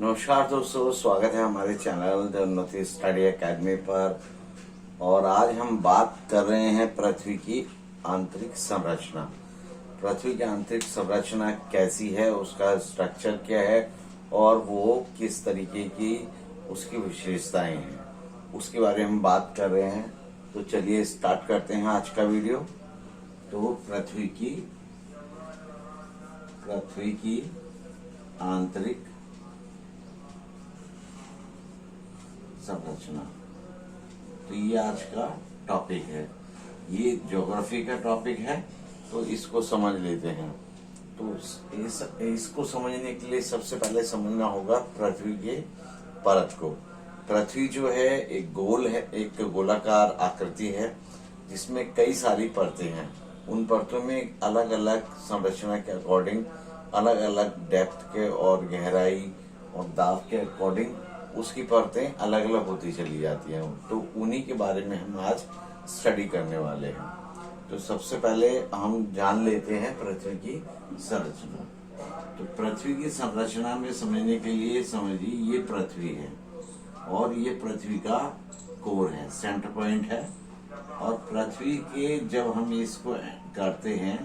नमस्कार दोस्तों, स्वागत है हमारे चैनल द उन्नति स्टडी एकेडमी पर। और आज हम बात कर रहे हैं पृथ्वी की आंतरिक संरचना। पृथ्वी की आंतरिक संरचना कैसी है, उसका स्ट्रक्चर क्या है और वो किस तरीके की उसकी विशेषताएं हैं, उसके बारे में हम बात कर रहे हैं। तो चलिए स्टार्ट करते हैं आज का वीडियो। तो पृथ्वी की आंतरिक संरचना, तो ये आज का टॉपिक है। ये ज्योग्राफी का टॉपिक है, तो इसको समझ लेते हैं। तो इसको समझने के लिए सबसे पहले समझना होगा पृथ्वी के परत को। पृथ्वी जो है एक गोल है, एक गोलाकार आकृति है जिसमें कई सारी परतें हैं। उन परतों में अलग अलग संरचना के अकॉर्डिंग, अलग अलग डेप्थ के और गहराई और दाब के अकॉर्डिंग उसकी परतें अलग अलग होती चली जाती हैं। तो उन्हीं के बारे में हम आज स्टडी करने वाले हैं। तो सबसे पहले हम जान लेते हैं पृथ्वी की संरचना। तो पृथ्वी की संरचना में समझने के लिए समझिए, ये पृथ्वी है और ये पृथ्वी का कोर है, सेंटर पॉइंट है। और पृथ्वी के जब हम इसको करते हैं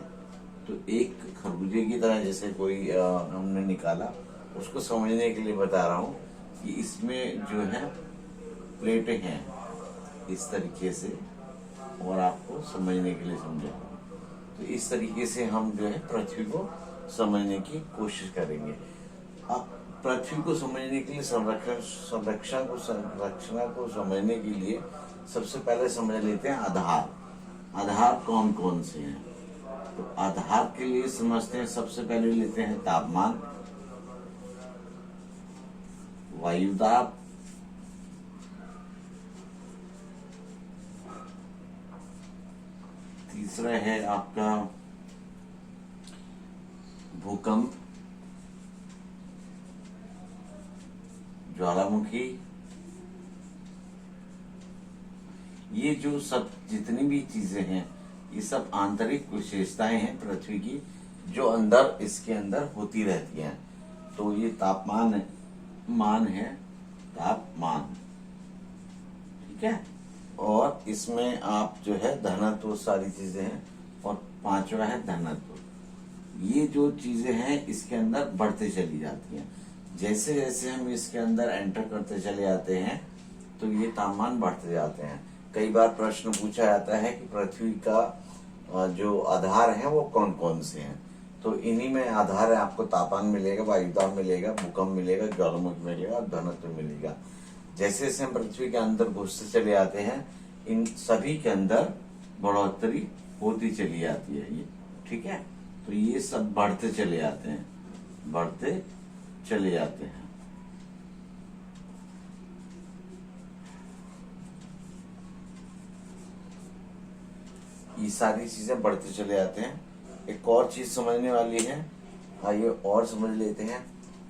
तो एक खरबूजे की तरह जैसे कोई हमने निकाला, उसको समझने के लिए बता रहा हूँ कि इसमें जो है प्लेटें हैं इस तरीके से, और आपको समझने के लिए समझाऊंगा। तो इस तरीके से हम जो है पृथ्वी को समझने की कोशिश करेंगे। अब पृथ्वी को समझने के लिए संरचना को समझने के लिए सबसे पहले समझ लेते हैं आधार। आधार कौन कौन से हैं? तो आधार के लिए समझते हैं, सबसे पहले लेते हैं तापमान, वायुदाब, तीसरा है आपका भूकंप, ज्वालामुखी। ये जो सब जितनी भी चीजें हैं, ये सब आंतरिक विशेषताएं हैं पृथ्वी की, जो अंदर इसके अंदर होती रहती हैं। तो ये तापमान है, तापमान, ठीक है। और इसमें आप जो है धनत्व, सारी चीजें हैं। और पांचवा है धनत्व। ये जो चीजें हैं इसके अंदर बढ़ते चली जाती हैं। जैसे जैसे हम इसके अंदर एंटर करते चले जाते हैं तो ये तापमान बढ़ते जाते हैं। कई बार प्रश्न पूछा जाता है कि पृथ्वी का जो आधार है वो कौन कौन से हैं। तो इन्हीं में आधार है, आपको तापमान मिलेगा, वायुदाब मिलेगा, भूकंप मिलेगा, ज्वालामुखी मिलेगा और धनत्व मिलेगा। जैसे जैसे हम पृथ्वी के अंदर घुसते चले जाते हैं, इन सभी के अंदर बढ़ोतरी होती चली जाती है ये, ठीक है। तो ये सब बढ़ते चले जाते हैं, बढ़ते चले जाते हैं। ये सारी चीजें बढ़ते चले जाते हैं। एक और चीज समझने वाली है, आइए और समझ लेते हैं।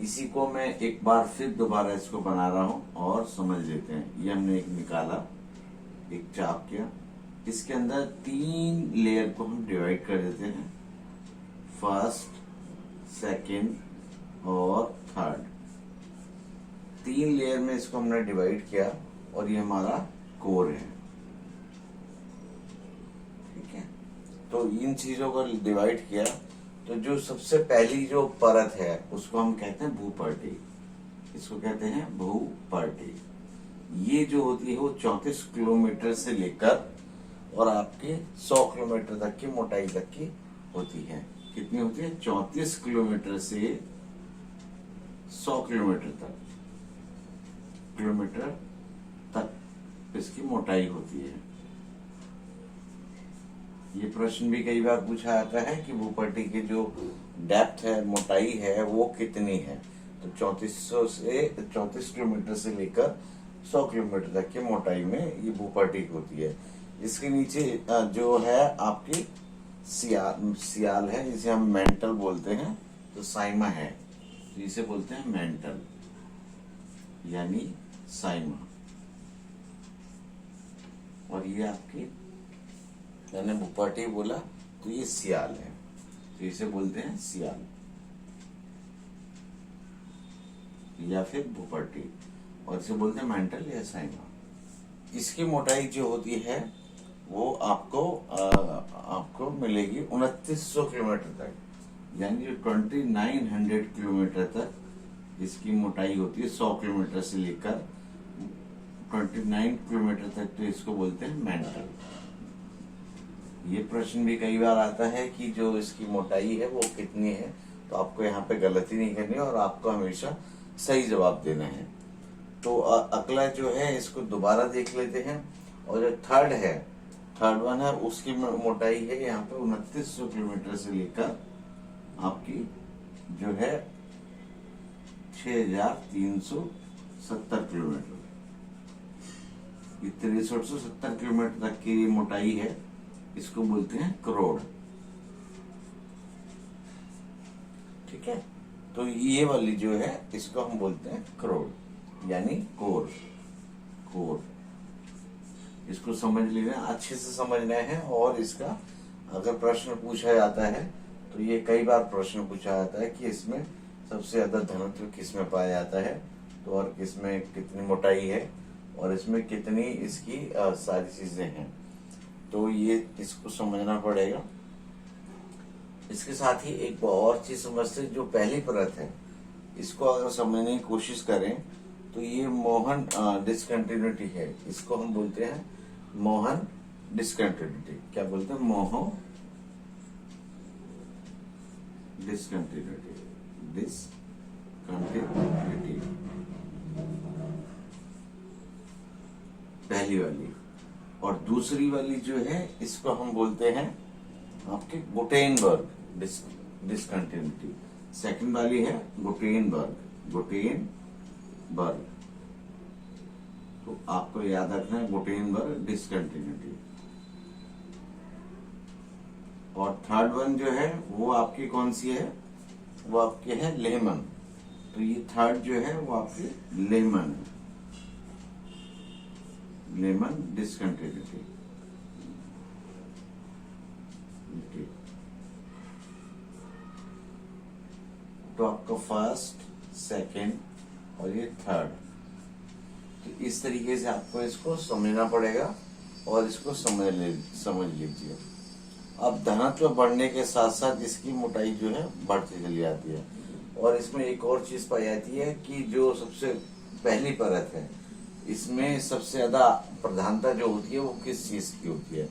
इसी को मैं एक बार फिर दोबारा इसको बना रहा हूं और समझ लेते हैं। ये हमने एक निकाला, एक चाप किया, इसके अंदर 3 लेयर को हम डिवाइड कर देते हैं, फर्स्ट, सेकंड और थर्ड। 3 लेयर में इसको हमने डिवाइड किया और ये हमारा कोर है, ठीक है। तो इन चीजों को डिवाइड किया, तो जो सबसे पहली जो परत है उसको हम कहते हैं भूपर्टी। इसको कहते हैं भूपर्टी। ये जो होती है वो 34 किलोमीटर से लेकर और आपके 100 किलोमीटर तक की मोटाई तक की होती है। कितनी होती है? 34 किलोमीटर से 100 किलोमीटर तक इसकी मोटाई होती है। ये प्रश्न भी कई बार पूछा जाता है कि भूपट्टी की जो डेप्थ है, मोटाई है, वो कितनी है। तो 34 किलोमीटर से लेकर 100 किलोमीटर तक की मोटाई में ये भूपट्टी होती है। इसके नीचे जो है आपकी सियाल है, जिसे हम मेंटल बोलते हैं। तो साइमा है, तो इसे बोलते हैं मेंटल यानी साइमा। और ये आपकी, मैंने भूपट्टी बोला तो ये सियाल है, तो इसे बोलते हैं सियाल। या फिर भूपट्टी, और इसे बोलते हैं मेंटल या साइमा। इसकी मोटाई जो होती है वो आपको मिलेगी 2900 किलोमीटर तक, यानी जो 2900 किलोमीटर तक इसकी मोटाई होती है। 100 किलोमीटर से लेकर 29 किलोमीटर तक, तो इसको बोलते हैं मेंटल। ये प्रश्न भी कई बार आता है कि जो इसकी मोटाई है वो कितनी है, तो आपको यहाँ पे गलती नहीं करनी और आपको हमेशा सही जवाब देना है। तो अगला जो है इसको दोबारा देख लेते हैं। और जो थर्ड वन है उसकी मोटाई है यहाँ पे 2900 किलोमीटर से लेकर आपकी जो है 6370 किलोमीटर, 6370 किलोमीटर तक की मोटाई है, इसको बोलते हैं करोड़। ठीक है, तो ये वाली जो है इसको हम बोलते हैं करोड़, यानी कोर। इसको समझ लेना, अच्छे से समझना है। और इसका अगर प्रश्न पूछा जाता है तो ये कई बार प्रश्न पूछा जाता है कि इसमें सबसे ज्यादा घनत्व किस में पाया जाता है, तो और किसमें कितनी मोटाई है, और इसमें कितनी इसकी सारी चीजें हैं, तो ये इसको समझना पड़ेगा। इसके साथ ही एक और चीज समझते, जो पहली परत है इसको अगर समझने की कोशिश करें तो ये मोहन डिसकंटिन्यूटी है, इसको हम बोलते हैं मोहन डिसकंटिन्यूटी। क्या बोलते हैं? मोहो डिसकंटिन्यूटी, पहली वाली। और दूसरी वाली जो है इसको हम बोलते हैं आपके गुटेनबर्ग डिसकंटिन्यूटी। सेकंड वाली है गुटेनबर्ग, तो आपको याद रखना है गुटेनबर्ग डिसकंटिन्यूटी। और थर्ड वन जो है वो आपकी कौन सी है? वो आपकी है लेहमन। तो ये थर्ड जो है वो आपकी लेहमन डिसकंटिन्यूटी। तो आपका फर्स्ट, सेकंड और ये थर्ड, तो इस तरीके से आपको इसको समझना पड़ेगा और इसको समझ लीजिए। अब घनत्व बढ़ने के साथ साथ इसकी मोटाई जो है बढ़ती चली जाती है। और इसमें एक और चीज पाई जाती है कि जो सबसे पहली परत है इसमें सबसे ज्यादा प्रधानता जो होती है वो किस चीज की होती है?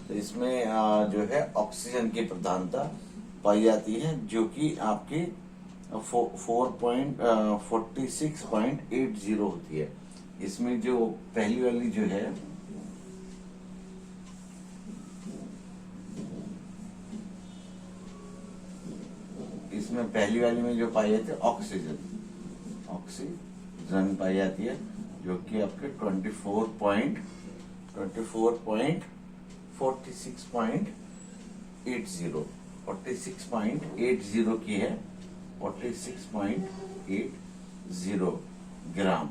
तो इसमें जो है ऑक्सीजन की प्रधानता पाई जाती है, जो कि आपकी 46.80 होती है। इसमें जो पहली वाली जो है इसमें पहली वाली में जो पाई जाती है ऑक्सीजन पाई जाती है, जो कि आपके 46.80 की है, 46.80 ग्राम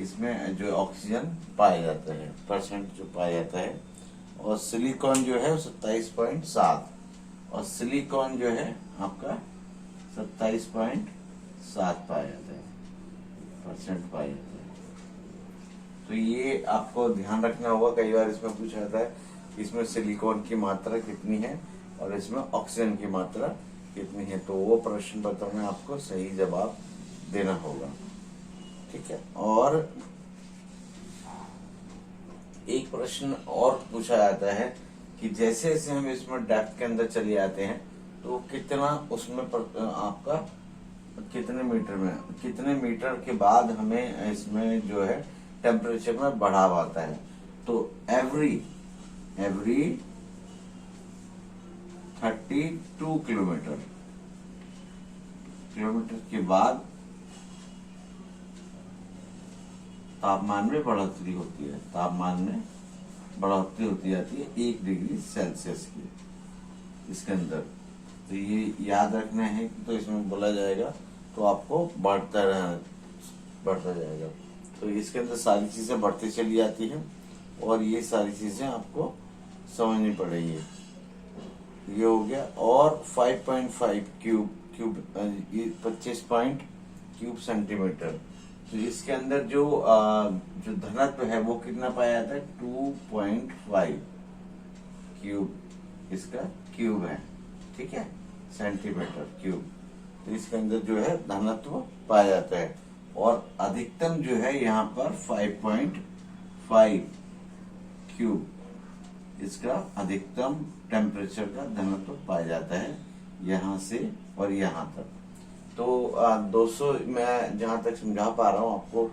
इसमें जो ऑक्सीजन पाया जाता है, परसेंट जो पाया जाता है। और सिलिकॉन जो है 27.7, और सिलिकॉन जो है आपका 27.7 पाया जाता है, परसेंट पाया जाता है। तो ये आपको ध्यान रखना होगा, कई बार इसमें पूछा जाता है कि इसमें सिलिकॉन की मात्रा कितनी है और इसमें ऑक्सीजन की मात्रा कितनी है, तो वो प्रश्न पत्र में आपको सही जवाब देना होगा। ठीक है, और एक प्रश्न और पूछा जाता है कि जैसे जैसे हम इसमें डेप्थ के अंदर चले जाते हैं तो कितना उसमें आपका कितने मीटर के बाद हमें इसमें जो है टेम्परेचर में बढ़ाव आता है। तो एवरी 32 किलोमीटर के बाद तापमान में बढ़ोतरी होती है, होती जाती है 1 डिग्री सेल्सियस की इसके अंदर। तो ये याद रखना है कि तो इसमें बोला जाएगा तो आपको बढ़ता जाएगा। तो इसके अंदर सारी चीजें बढ़ती चली जाती हैं और ये सारी चीजें आपको समझनी पड़ेगी। ये हो गया। और 5.5 क्यूब ये 25.5 क्यूब सेंटीमीटर। तो इसके अंदर जो धनत्व है वो कितना पाया जाता है, 2.5 क्यूब, इसका क्यूब है, ठीक है, सेंटीमीटर क्यूब। तो इसके अंदर जो है धनत्व पाया जाता है, और अधिकतम जो है यहाँ पर 5.5 क्यूब, इसका अधिकतम टेम्परेचर का घनत्व पाया जाता है यहाँ से और यहाँ तक। तो दोस्तों मैं जहां तक समझा पा रहा हूँ आपको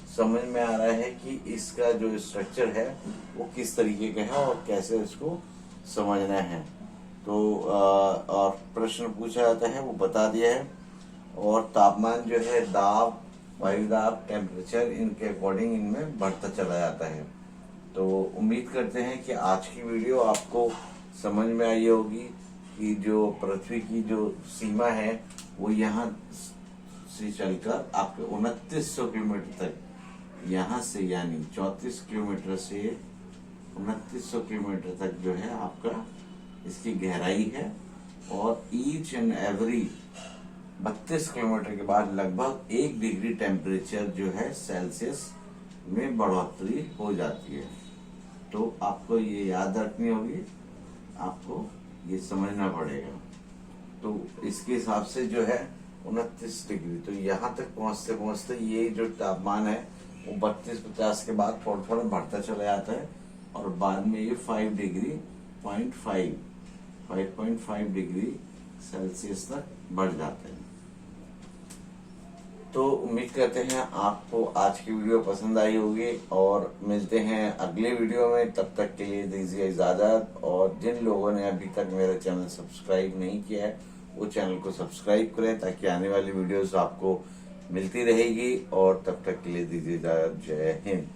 समझ में आ रहा है कि इसका जो स्ट्रक्चर है वो किस तरीके का है और कैसे इसको समझना है। तो और प्रश्न पूछा जाता है वो बता दिया है, और तापमान जो है दाब, वायु दाब, टेम्परेचर, इनके अकॉर्डिंग इनमें बढ़ता चला जाता है। तो उम्मीद करते हैं कि आज की वीडियो आपको समझ में आई होगी कि जो पृथ्वी की जो सीमा है वो यहाँ से चलकर आपके 2900 किलोमीटर तक, यहाँ से यानी 34 किलोमीटर से 2900 किलोमीटर तक जो है आपका इसकी गहराई है, और ईच एंड एवरी 32 किलोमीटर के बाद लगभग 1 डिग्री टेम्परेचर जो है सेल्सियस में बढ़ोतरी हो जाती है। तो आपको ये याद रखनी होगी, आपको ये समझना पड़ेगा। तो इसके हिसाब से जो है 29 डिग्री, तो यहाँ तक पहुँचते पहुँचते ये जो तापमान है वो 32-50 के बाद थोड़ा थोड़ा बढ़ता चला जाता है, और बाद में ये 5 डिग्री 5.5 डिग्री सेल्सियस तक बढ़ जाते हैं। तो उम्मीद करते हैं आपको आज की वीडियो पसंद आई होगी, और मिलते हैं अगले वीडियो में। तब तक के लिए दीजिए इजाजत, और जिन लोगों ने अभी तक मेरा चैनल सब्सक्राइब नहीं किया है वो चैनल को सब्सक्राइब करें, ताकि आने वाली वीडियोस आपको मिलती रहेगी। और तब तक के लिए दीजिए इजाजत। जय हिंद।